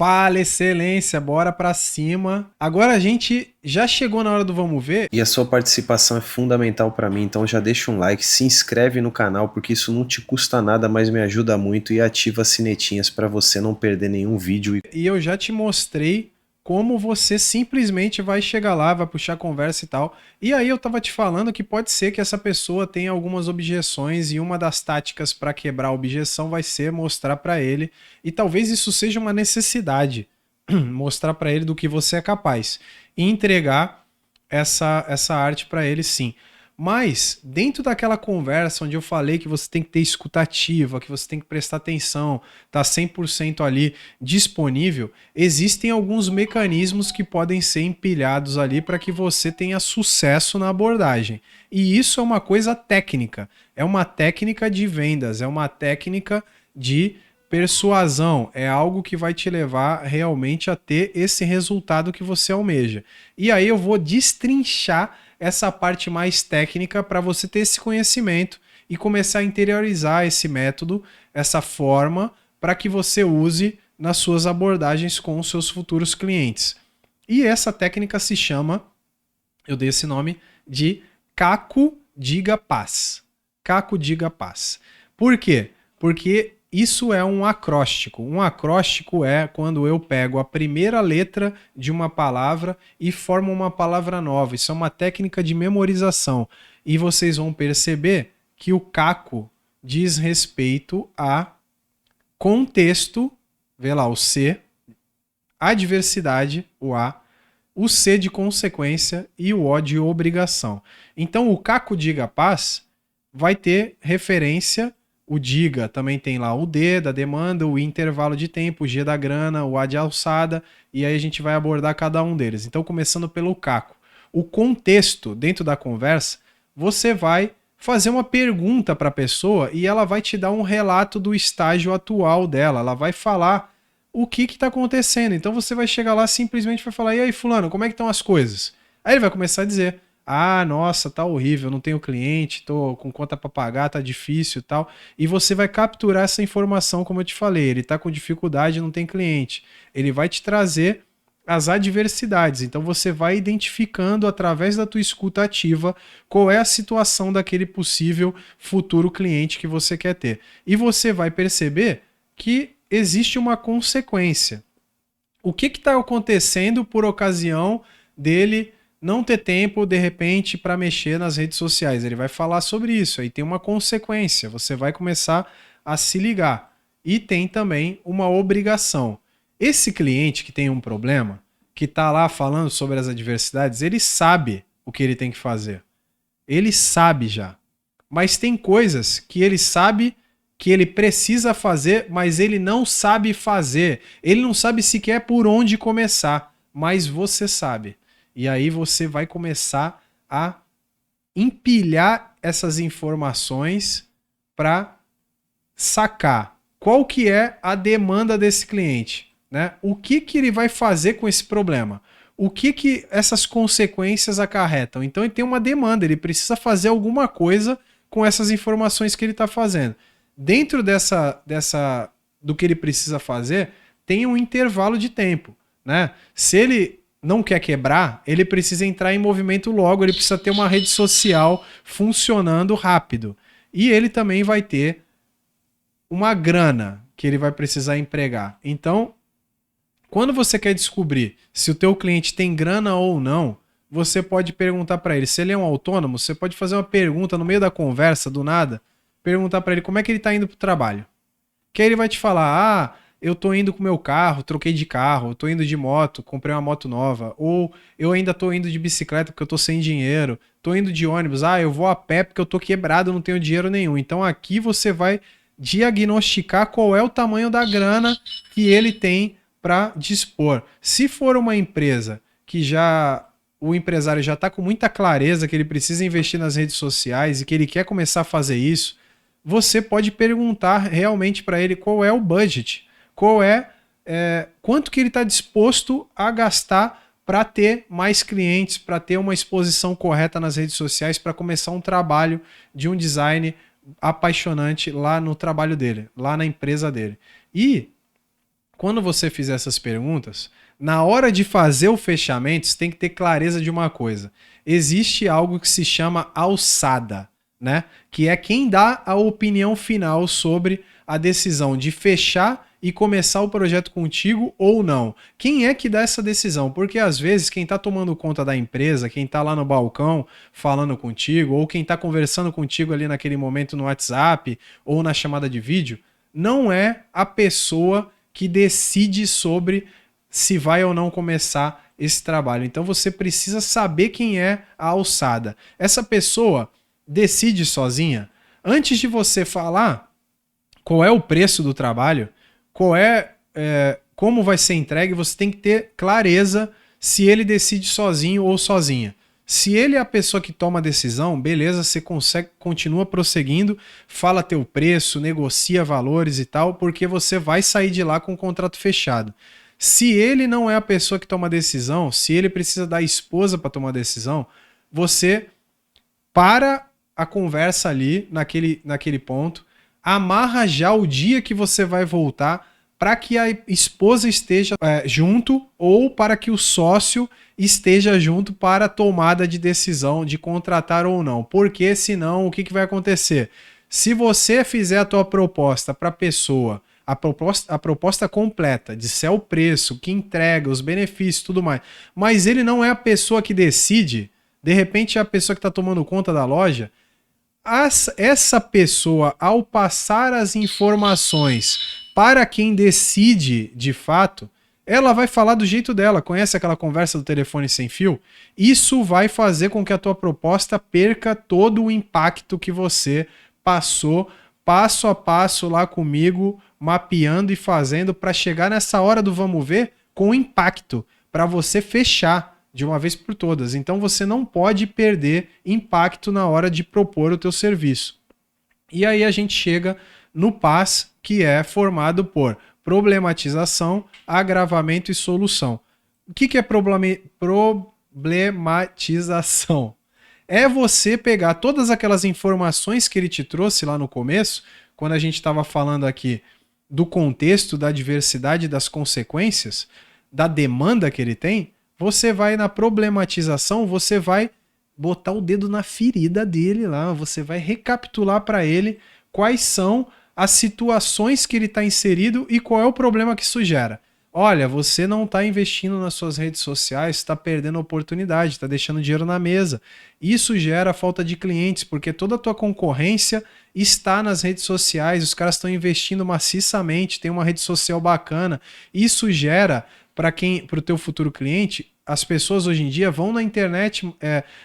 Fala, excelência, bora pra cima. Agora a gente já chegou na hora do vamos ver. E a sua participação é fundamental para mim, então já deixa um like, se inscreve no canal, porque isso não te custa nada, mas me ajuda muito, e ativa as sinetinhas para você não perder nenhum vídeo. E eu já te mostrei como você simplesmente vai chegar lá, vai puxar conversa e tal. E aí eu tava te falando que pode ser que essa pessoa tenha algumas objeções e uma das táticas para quebrar a objeção vai ser mostrar para ele, e talvez isso seja uma necessidade, mostrar para ele do que você é capaz e entregar essa arte para ele, sim. Mas, dentro daquela conversa onde eu falei que você tem que ter escutativa, que você tem que prestar atenção, tá 100% ali disponível, existem alguns mecanismos que podem ser empilhados ali para que você tenha sucesso na abordagem. E isso é uma coisa técnica, é uma técnica de vendas, é uma técnica de persuasão, é algo que vai te levar realmente a ter esse resultado que você almeja. E aí eu vou destrinchar essa parte mais técnica para você ter esse conhecimento e começar a interiorizar esse método, essa forma, para que você use nas suas abordagens com os seus futuros clientes. E essa técnica se chama, eu dei esse nome, de Caco Diga Paz. Caco Diga Paz. Por quê? Porque isso é um acróstico. Um acróstico é quando eu pego a primeira letra de uma palavra e formo uma palavra nova. Isso é uma técnica de memorização. E vocês vão perceber que o caco diz respeito a contexto, vê lá o C, adversidade, o A, o C de consequência e o O de obrigação. Então o caco diga paz vai ter referência. O diga também tem lá o D da demanda, o intervalo de tempo, o G da grana, o A de alçada, e aí a gente vai abordar cada um deles. Então, começando pelo caco. O contexto dentro da conversa, você vai fazer uma pergunta para a pessoa e ela vai te dar um relato do estágio atual dela. Ela vai falar o que está acontecendo. Então, você vai chegar lá simplesmente vai falar: e aí, fulano, como é que estão as coisas? Aí ele vai começar a dizer: ah, nossa, tá horrível, não tenho cliente, tô com conta para pagar, tá difícil e tal. E você vai capturar essa informação, como eu te falei, ele tá com dificuldade, não tem cliente. Ele vai te trazer as adversidades. Então você vai identificando através da tua escuta ativa qual é a situação daquele possível futuro cliente que você quer ter. E você vai perceber que existe uma consequência. O que está acontecendo por ocasião dele não ter tempo, de repente, para mexer nas redes sociais? Ele vai falar sobre isso. Aí tem uma consequência. Você vai começar a se ligar. E tem também uma obrigação. Esse cliente que tem um problema, que está lá falando sobre as adversidades, ele sabe o que ele tem que fazer. Ele sabe já. Mas tem coisas que ele sabe que ele precisa fazer, mas ele não sabe fazer. Ele não sabe sequer por onde começar, mas você sabe. E aí você vai começar a empilhar essas informações para sacar qual que é a demanda desse cliente, né? O que ele vai fazer com esse problema? O que essas consequências acarretam? Então ele tem uma demanda, ele precisa fazer alguma coisa com essas informações que ele está fazendo. Dentro do que ele precisa fazer, tem um intervalo de tempo, né? Se ele não quer quebrar, ele precisa entrar em movimento logo, ele precisa ter uma rede social funcionando rápido. E ele também vai ter uma grana que ele vai precisar empregar. Então, quando você quer descobrir se o teu cliente tem grana ou não, você pode perguntar para ele. Se ele é um autônomo, você pode fazer uma pergunta no meio da conversa, do nada, perguntar para ele como é que ele está indo para o trabalho. Que aí ele vai te falar: ah, eu tô indo com meu carro, troquei de carro, tô indo de moto, comprei uma moto nova, ou eu ainda tô indo de bicicleta porque eu tô sem dinheiro, tô indo de ônibus, ah, eu vou a pé porque eu tô quebrado, não tenho dinheiro nenhum. Então aqui você vai diagnosticar qual é o tamanho da grana que ele tem para dispor. Se for uma empresa que o empresário já está com muita clareza que ele precisa investir nas redes sociais e que ele quer começar a fazer isso, você pode perguntar realmente para ele qual é o budget, quanto que ele está disposto a gastar para ter mais clientes, para ter uma exposição correta nas redes sociais, para começar um trabalho de um design apaixonante lá no trabalho dele, lá na empresa dele. E quando você fizer essas perguntas, na hora de fazer o fechamento, você tem que ter clareza de uma coisa. Existe algo que se chama alçada, né? Que é quem dá a opinião final sobre a decisão de fechar e começar o projeto contigo ou não. Quem é que dá essa decisão? Porque às vezes quem está tomando conta da empresa, quem está lá no balcão falando contigo, ou quem está conversando contigo ali naquele momento no WhatsApp ou na chamada de vídeo, não é a pessoa que decide sobre se vai ou não começar esse trabalho. Então você precisa saber quem é a alçada. Essa pessoa decide sozinha. Antes de você falar qual é o preço do trabalho, como vai ser entregue, você tem que ter clareza se ele decide sozinho ou sozinha. Se ele é a pessoa que toma a decisão, beleza, você continua prosseguindo, fala teu preço, negocia valores e tal, porque você vai sair de lá com o contrato fechado. Se ele não é a pessoa que toma a decisão, se ele precisa da esposa para tomar a decisão, você para a conversa ali, naquele ponto, amarra já o dia que você vai voltar para que a esposa esteja junto ou para que o sócio esteja junto para a tomada de decisão de contratar ou não. Porque senão, o que vai acontecer? Se você fizer a tua proposta para a pessoa, a proposta completa, disser o preço, que entrega, os benefícios e tudo mais, mas ele não é a pessoa que decide, de repente é a pessoa que está tomando conta da loja, essa pessoa, ao passar as informações para quem decide de fato, ela vai falar do jeito dela. Conhece aquela conversa do telefone sem fio? Isso vai fazer com que a tua proposta perca todo o impacto que você passou passo a passo lá comigo, mapeando e fazendo para chegar nessa hora do vamos ver com impacto, para você fechar de uma vez por todas. Então você não pode perder impacto na hora de propor o teu serviço. E aí a gente chega no PAS, que é formado por problematização, agravamento e solução. O que é problematização? É você pegar todas aquelas informações que ele te trouxe lá no começo, quando a gente estava falando aqui do contexto, da diversidade, das consequências, da demanda que ele tem. Você vai na problematização, você vai botar o dedo na ferida dele lá, você vai recapitular para ele quais são as situações que ele está inserido e qual é o problema que isso gera. Olha, você não está investindo nas suas redes sociais, está perdendo oportunidade, está deixando dinheiro na mesa. Isso gera falta de clientes, porque toda a tua concorrência está nas redes sociais, os caras estão investindo maciçamente, tem uma rede social bacana. Isso gera, para o teu futuro cliente, as pessoas hoje em dia vão na internet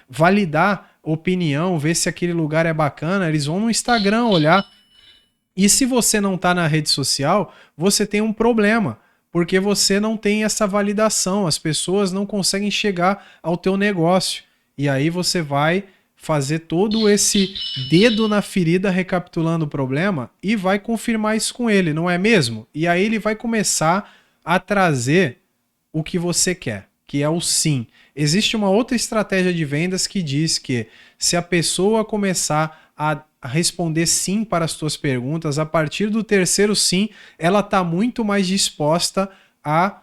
validar opinião, ver se aquele lugar é bacana, eles vão no Instagram olhar. E se você não está na rede social, você tem um problema, porque você não tem essa validação, as pessoas não conseguem chegar ao teu negócio. E aí você vai fazer todo esse dedo na ferida recapitulando o problema e vai confirmar isso com ele, não é mesmo? E aí ele vai começar a trazer o que você quer, que é o sim. Existe uma outra estratégia de vendas que diz que se a pessoa começar a responder sim para as tuas perguntas, a partir do terceiro sim, ela está muito mais disposta a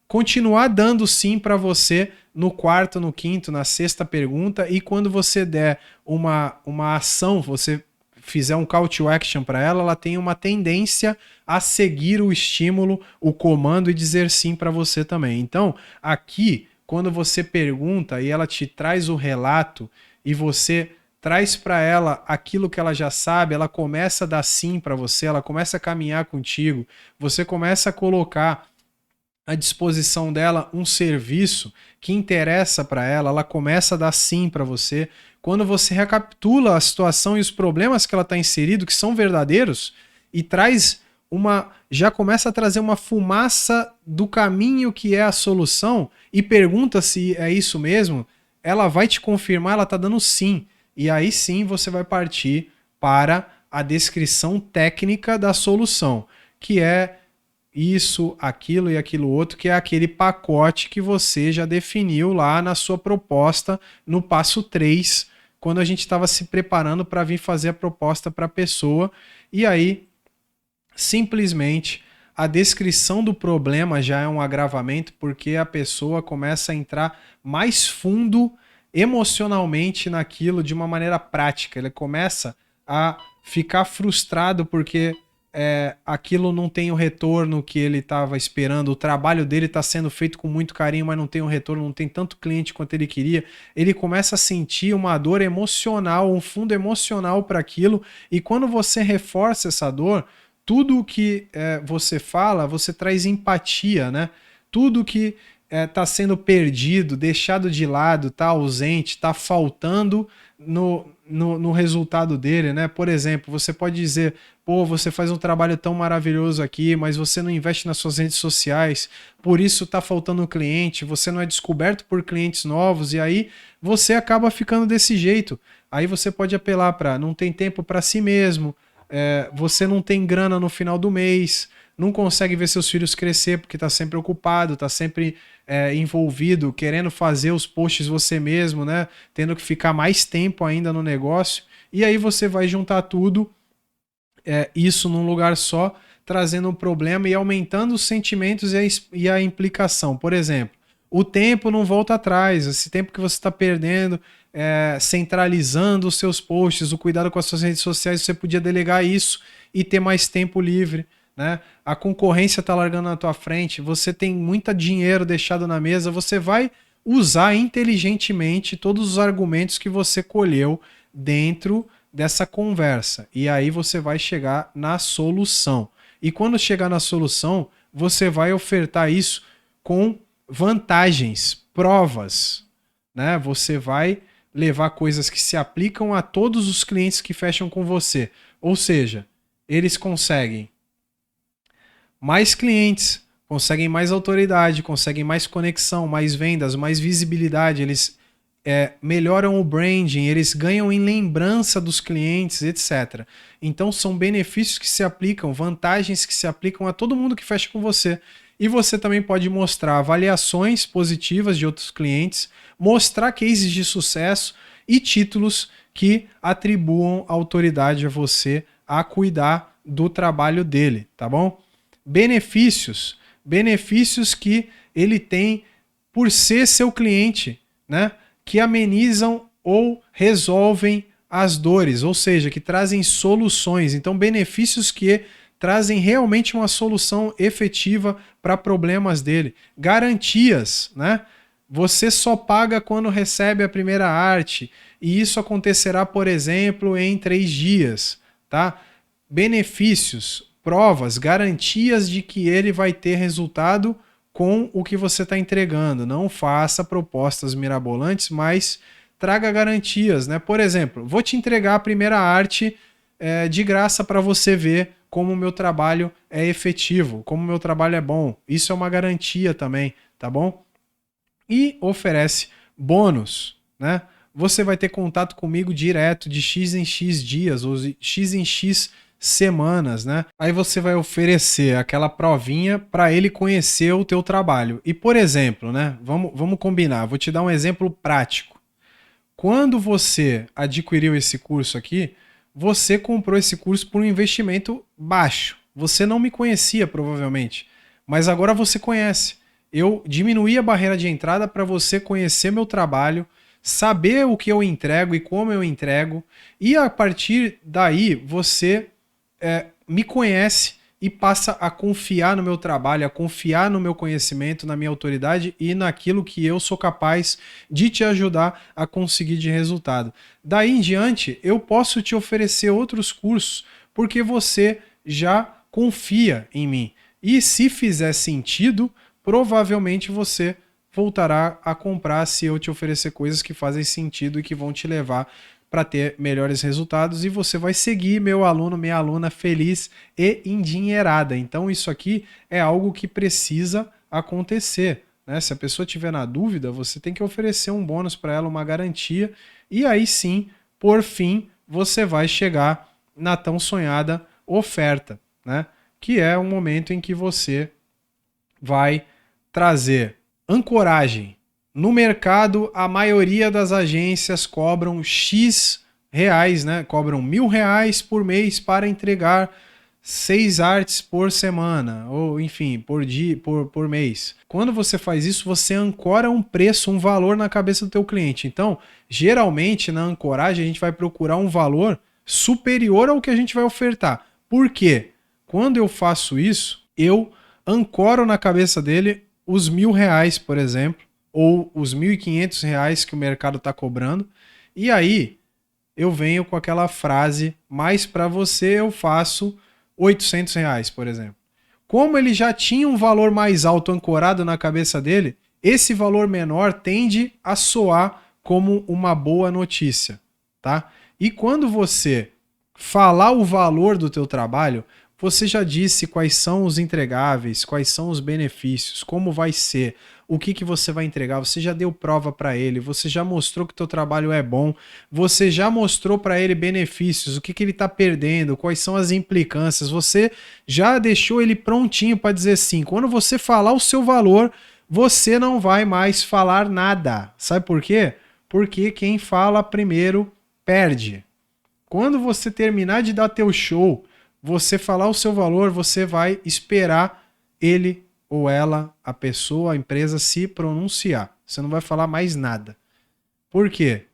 continuar dando sim para você no quarto, no quinto, na sexta pergunta, e quando você der uma ação, você fizer um call to action para ela, ela tem uma tendência a seguir o estímulo, o comando e dizer sim para você também. Então, aqui, quando você pergunta e ela te traz o relato e você traz para ela aquilo que ela já sabe, ela começa a dar sim para você, ela começa a caminhar contigo, você começa a colocar à disposição dela um serviço que interessa para ela, ela começa a dar sim para você. Quando você recapitula a situação e os problemas que ela está inserido, que são verdadeiros, e já começa a trazer uma fumaça do caminho que é a solução e pergunta se é isso mesmo, ela vai te confirmar, ela está dando sim. E aí sim você vai partir para a descrição técnica da solução, que é isso, aquilo e aquilo outro, que é aquele pacote que você já definiu lá na sua proposta no passo 3, quando a gente estava se preparando para vir fazer a proposta para a pessoa. E aí, simplesmente, a descrição do problema já é um agravamento, porque a pessoa começa a entrar mais fundo emocionalmente naquilo de uma maneira prática. Ele começa a ficar frustrado porque aquilo não tem o retorno que ele estava esperando, o trabalho dele está sendo feito com muito carinho, mas não tem um retorno, não tem tanto cliente quanto ele queria. Ele começa a sentir uma dor emocional, um fundo emocional para aquilo, e quando você reforça essa dor, tudo que você fala, você traz empatia, né? Tudo que está sendo perdido, deixado de lado, está ausente, está faltando no resultado dele, né? Por exemplo, você pode dizer, pô, você faz um trabalho tão maravilhoso aqui, mas você não investe nas suas redes sociais, por isso tá faltando cliente, você não é descoberto por clientes novos, e aí você acaba ficando desse jeito. Aí você pode apelar para não tem tempo para si mesmo, você não tem grana no final do mês, não consegue ver seus filhos crescer porque está sempre ocupado, está sempre envolvido, querendo fazer os posts você mesmo, né? Tendo que ficar mais tempo ainda no negócio. E aí você vai juntar tudo, isso num lugar só, trazendo um problema e aumentando os sentimentos e a implicação. Por exemplo, o tempo não volta atrás, esse tempo que você está perdendo, centralizando os seus posts, o cuidado com as suas redes sociais, você podia delegar isso e ter mais tempo livre. Né? A concorrência está largando na tua frente, você tem muito dinheiro deixado na mesa, você vai usar inteligentemente todos os argumentos que você colheu dentro dessa conversa. E aí você vai chegar na solução. E quando chegar na solução, você vai ofertar isso com vantagens, provas. Né? Você vai levar coisas que se aplicam a todos os clientes que fecham com você. Ou seja, eles conseguem mais clientes, conseguem mais autoridade, conseguem mais conexão, mais vendas, mais visibilidade, eles melhoram o branding, eles ganham em lembrança dos clientes, etc. Então são benefícios que se aplicam, vantagens que se aplicam a todo mundo que fecha com você. E você também pode mostrar avaliações positivas de outros clientes, mostrar cases de sucesso e títulos que atribuam autoridade a você a cuidar do trabalho dele, tá bom? Benefícios que ele tem por ser seu cliente, né? Que amenizam ou resolvem as dores, ou seja, que trazem soluções. Então, benefícios que trazem realmente uma solução efetiva para problemas dele. Garantias, né? Você só paga quando recebe a primeira arte, e isso acontecerá, por exemplo, em 3 dias, tá? Benefícios, provas, garantias de que ele vai ter resultado com o que você está entregando. Não faça propostas mirabolantes, mas traga garantias, né? Por exemplo, vou te entregar a primeira arte de graça para você ver como o meu trabalho é efetivo, como o meu trabalho é bom. Isso é uma garantia também, tá bom? E oferece bônus, né? Você vai ter contato comigo direto de X em X dias, ou X em X semanas, né? Aí você vai oferecer aquela provinha para ele conhecer o teu trabalho. E, por exemplo, né? Vamos combinar. Vou te dar um exemplo prático. Quando você adquiriu esse curso aqui, você comprou esse curso por um investimento baixo. Você não me conhecia, provavelmente, mas agora você conhece. Eu diminuí a barreira de entrada para você conhecer meu trabalho, saber o que eu entrego e como eu entrego, e a partir daí você me conhece e passa a confiar no meu trabalho, a confiar no meu conhecimento, na minha autoridade e naquilo que eu sou capaz de te ajudar a conseguir de resultado. Daí em diante, eu posso te oferecer outros cursos, porque você já confia em mim. E se fizer sentido, provavelmente você voltará a comprar se eu te oferecer coisas que fazem sentido e que vão te levar para ter melhores resultados, e você vai seguir meu aluno, minha aluna feliz e endinheirada. Então isso aqui é algo que precisa acontecer, né? Se a pessoa tiver na dúvida, você tem que oferecer um bônus para ela, uma garantia, e aí sim, por fim, você vai chegar na tão sonhada oferta, né? Que é um momento em que você vai trazer ancoragem. No mercado, a maioria das agências cobram X reais, né? Cobram R$1.000 por mês para entregar 6 artes por semana, ou enfim, por dia, por mês. Quando você faz isso, você ancora um preço, um valor na cabeça do teu cliente. Então, geralmente na ancoragem a gente vai procurar um valor superior ao que a gente vai ofertar. Por quê? Quando eu faço isso, eu ancoro na cabeça dele os R$1.000, por exemplo, ou os R$1.500 que o mercado está cobrando, e aí eu venho com aquela frase, mas para você eu faço R$800, por exemplo. Como ele já tinha um valor mais alto ancorado na cabeça dele, esse valor menor tende a soar como uma boa notícia, tá? E quando você falar o valor do teu trabalho, você já disse quais são os entregáveis, quais são os benefícios, como vai ser, o que você vai entregar, você já deu prova para ele, você já mostrou que o teu trabalho é bom, você já mostrou para ele benefícios, o que ele está perdendo, quais são as implicâncias, você já deixou ele prontinho para dizer sim. Quando você falar o seu valor, você não vai mais falar nada. Sabe por quê? Porque quem fala primeiro perde. Quando você terminar de dar teu show, você falar o seu valor, você vai esperar ele ou ela, a pessoa, a empresa se pronunciar. Você não vai falar mais nada. Por quê?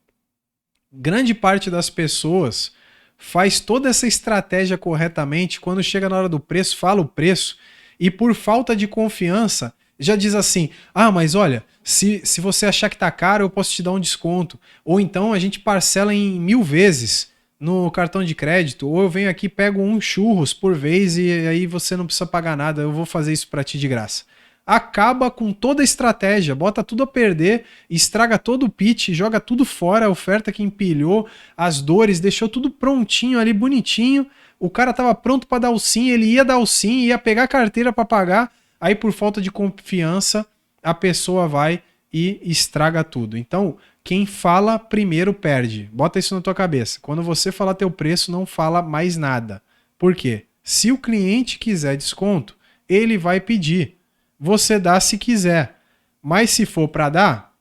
Grande parte das pessoas faz toda essa estratégia corretamente, quando chega na hora do preço, fala o preço, e por falta de confiança, já diz assim, mas olha, se você achar que tá caro, eu posso te dar um desconto. Ou então a gente parcela em 1000 vezes no cartão de crédito, ou eu venho aqui, pego um churros por vez e aí você não precisa pagar nada, eu vou fazer isso para ti de graça. Acaba com toda a estratégia, bota tudo a perder, estraga todo o pitch, joga tudo fora, a oferta que empilhou, as dores, deixou tudo prontinho ali, bonitinho. O cara tava pronto para dar o sim, ele ia dar o sim, ia pegar a carteira para pagar, aí por falta de confiança, a pessoa vai e estraga tudo. Então, quem fala primeiro perde. Bota isso na tua cabeça. Quando você falar teu preço, não fala mais nada. Por quê? Se o cliente quiser desconto, ele vai pedir. Você dá se quiser. Mas se for para dar,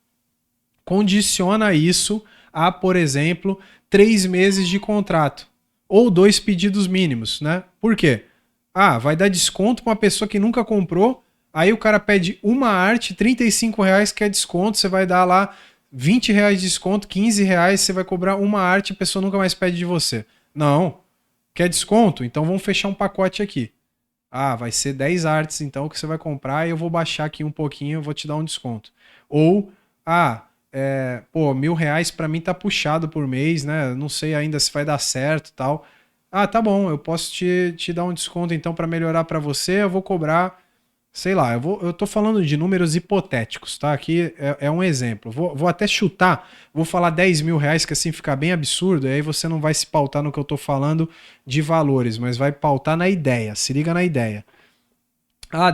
condiciona isso a, por exemplo, 3 meses de contrato. Ou 2 pedidos mínimos, né? Por quê? Vai dar desconto para uma pessoa que nunca comprou, aí o cara pede uma arte, R$35 que é desconto, você vai dar lá R$20 de desconto, R$15, você vai cobrar uma arte e a pessoa nunca mais pede de você. Não. Quer desconto? Então vamos fechar um pacote aqui. Vai ser 10 artes então que você vai comprar e eu vou baixar aqui um pouquinho, eu vou te dar um desconto. Ou, R$1.000 pra mim tá puxado por mês, né? Não sei ainda se vai dar certo e tal. Tá bom, eu posso te dar um desconto então para melhorar para você, eu vou cobrar, sei lá, eu tô falando de números hipotéticos, tá? Aqui é um exemplo. Vou até chutar, vou falar R$10.000, que assim fica bem absurdo, e aí você não vai se pautar no que eu tô falando de valores, mas vai pautar na ideia, se liga na ideia.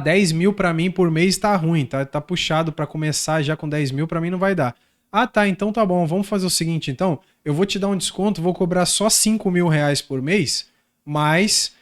10 mil para mim por mês tá ruim, tá puxado para começar já com 10 mil, para mim não vai dar. Tá, então tá bom, vamos fazer o seguinte então, eu vou te dar um desconto, vou cobrar só R$5.000 por mês, mas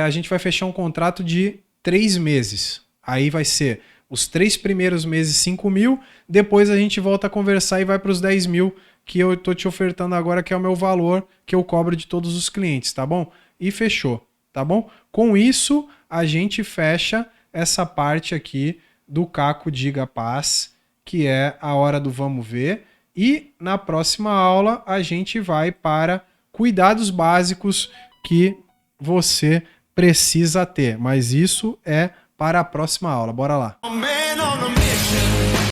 a gente vai fechar um contrato de 3 meses. Aí vai ser os 3 primeiros meses 5 mil, depois a gente volta a conversar e vai para os 10 mil que eu tô te ofertando agora, que é o meu valor que eu cobro de todos os clientes, tá bom? E fechou, tá bom? Com isso, a gente fecha essa parte aqui do Caco Diga Paz, que é a hora do vamos ver. E na próxima aula a gente vai para cuidados básicos que você precisa ter. Mas isso é para a próxima aula. Bora lá.